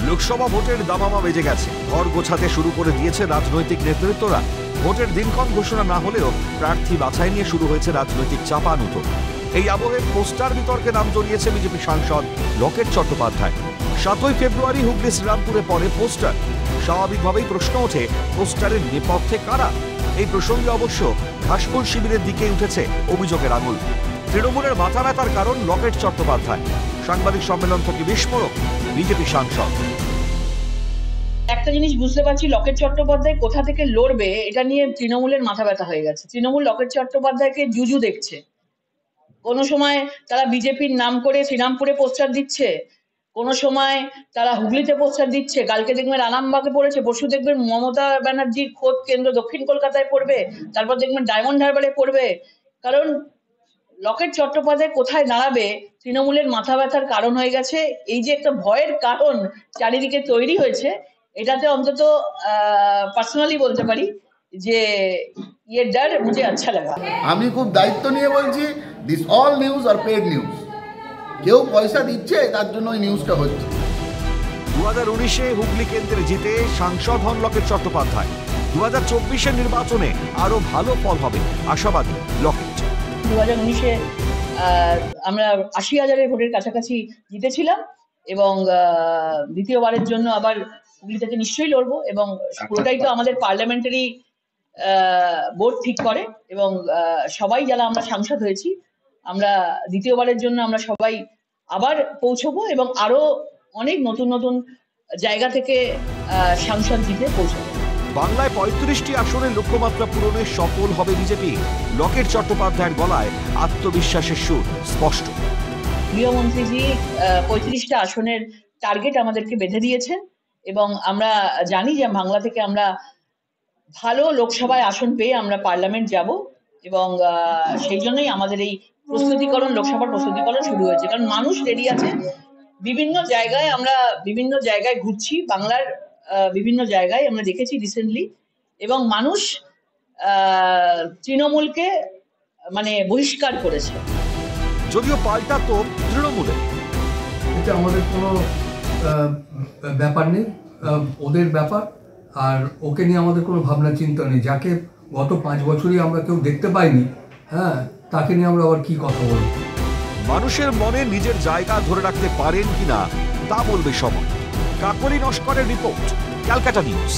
লোকসভা ভোটের দামামা বেজে গেছে। ঘর গোছাতে শুরু করে দিয়েছে রাজনৈতিক নেতৃত্বরা। ভোটের দিনক্ষণ ঘোষণা না হলেও প্রার্থী বাছাই নিয়ে শুরু হয়েছে রাজনৈতিক চাপানুতো। এই আবহে পোস্টার বিতর্কে নাম জড়িয়েছে বিজেপি সাংসদ লকেট চট্টোপাধ্যায়। 7ই ফেব্রুয়ারি হুগলি শ্রীরামপুরে পড়ে পোস্টার। স্বাভাবিকভাবেই প্রশ্ন ওঠে, পোস্টারের নেপথ্যে কারা? এই প্রসঙ্গে অবশ্য ঘাসফুল শিবিরের দিকে উঠেছে অভিযোগের আঙুল। তৃণমূলের মাথা ব্যথার কারণ লকেট চট্টোপাধ্যায়। সাংবাদিক সম্মেলন থেকে বিস্ফোরক বিজেপি সাংসদ। একটা জিনিস বুঝতে পারছি, লকেট চট্টোপাধ্যায় কোথা থেকে লড়বে এটা নিয়ে তৃণমূলের মাথা ব্যথা হয়ে গেছে। তৃণমূল লকেট চট্টোপাধ্যায়কে জুজু দেখছে। কোনো সময় তারা বিজেপির নাম করে শ্রীরামপুরে পোস্টার দিচ্ছে, কোনো সময় তারা হুগলিতে পোস্টার দিচ্ছে। কালকে দেখবেন আরামবাগে পড়েছে, পরশু দেখবেন মমতা ব্যানার্জির খোদ কেন্দ্র দক্ষিণ কলকাতায় পড়বে, তারপর দেখবেন ডায়মন্ড হারবারে পড়বে। কারণ লকেট চট্টোপাধ্যায় কোথায় দাঁড়াবে তৃণমূলের মাথা ব্যথার কারণ হয়ে গেছে। এই যে একটা ভয়ের কারণ চারিদিকে তৈরি হয়েছে, এটাতে অন্তত পার্সোনালি বলতে পারি যে ये डर मुझे अच्छा लगा। আমি খুব দায়িত্ব নিয়ে বলছি, this all news are paid news. কেউ পয়সা দিচ্ছে, তার জন্য ওই নিউজটা হচ্ছে। 2019-এ হুগলি কেন্দ্রে জিতে সাংসদ হন লকেট চট্টোপাধ্যায়। 2024-এর নির্বাচনে আরো ভালো ফল হবে আশাবাদী লকেট। 2019-এ আমরা 80,000-এর ভোটের কাছাকাছি জিতেছিলাম এবং দ্বিতীয়বারের জন্য আবার হুগলি থেকে নিশ্চয়ই লড়বো। এবং পুরোটাই তো আমাদের পার্লামেন্টারি বোর্ড ঠিক করে এবং সবাই যারা আমরা সাংসদ হয়েছি, আমরা দ্বিতীয়বারের জন্য আমরা সবাই আবার পৌঁছবো এবং আরো অনেক নতুন নতুন জায়গা থেকে সাংসদ জিতে পৌঁছবো। বাংলায় 35টি আসনের লক্ষ্যমাত্রা পূরণে সফল হবে বিজেপি। লকেট চট্টোপাধ্যায়ের গলায় আত্মবিশ্বাসের সুর স্পষ্ট। গৃহমন্ত্রীজি 35টা আসনের টার্গেট আমাদেরকে বেঁধে দিয়েছেন এবং আমরা জানি যে বাংলা থেকে আমরা ভালো লোকসভায় আসন পেয়ে আমরা পার্লামেন্ট যাব এবং সেই জন্যই আমাদের এই প্রস্তুতিকরণ, লোকসভার প্রস্তুতিকরণ শুরু হয়েছে। কারণ মানুষ রেডি আছে। আমরা বিভিন্ন জায়গায় ঘুরছি, বাংলার বিভিন্ন জায়গায় আমরা দেখেছি রিসেন্টলি, এবং মানুষ তৃণমূলকে মানে বহিষ্কার করেছে। যদিও পাল্টা তো তৃণমূলে, এটা আমাদের কোনো ব্যাপার নেই, ওদের ব্যাপার। আর ওকে নিয়ে আমাদের কোনো ভাবনা চিন্তা নেই। যাকে গত 5 বছরই আমরা কেউ দেখতে পাইনি, হ্যাঁ, তাকে নিয়ে আমরা আবার কি কথা বলব? মানুষের মনে নিজের জায়গা ধরে রাখতে পারেন কিনা তা বলবে সময়। কাকলি নস্করের রিপোর্ট, ক্যালকাটা নিউজ।